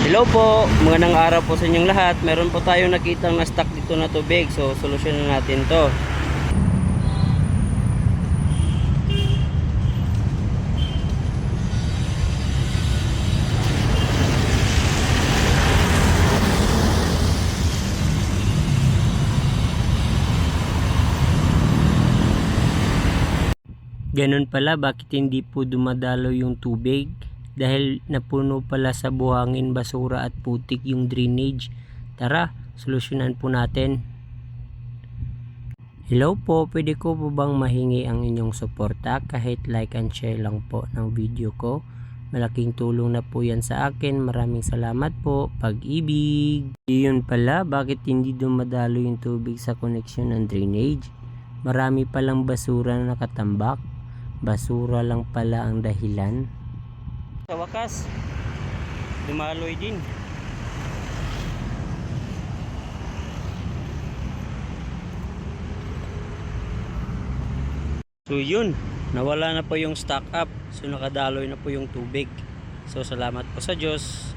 Hello po, magandang araw po sa inyong lahat. Meron po tayong nakitang na stock dito na tubig. So, solusyonan natin to. Ganun pala, bakit hindi po dumadalo yung tubig? Dahil napuno pala sa buhangin, basura at putik yung drainage. Tara, solusyonan po natin. Hello po, pwede ko po bang mahingi ang inyong suporta kahit like and share lang po ng video ko? Malaking tulong na po yan sa akin. Maraming salamat po. Pag-ibig. Yun pala, bakit hindi dumadalo yung tubig sa koneksyon ng drainage? Marami palang basura na nakatambak. Basura lang pala ang dahilan. Sa wakas, dumaloy din. So yun, nawala na po yung stock up. So nakadaloy na po yung tubig. So salamat po sa Diyos.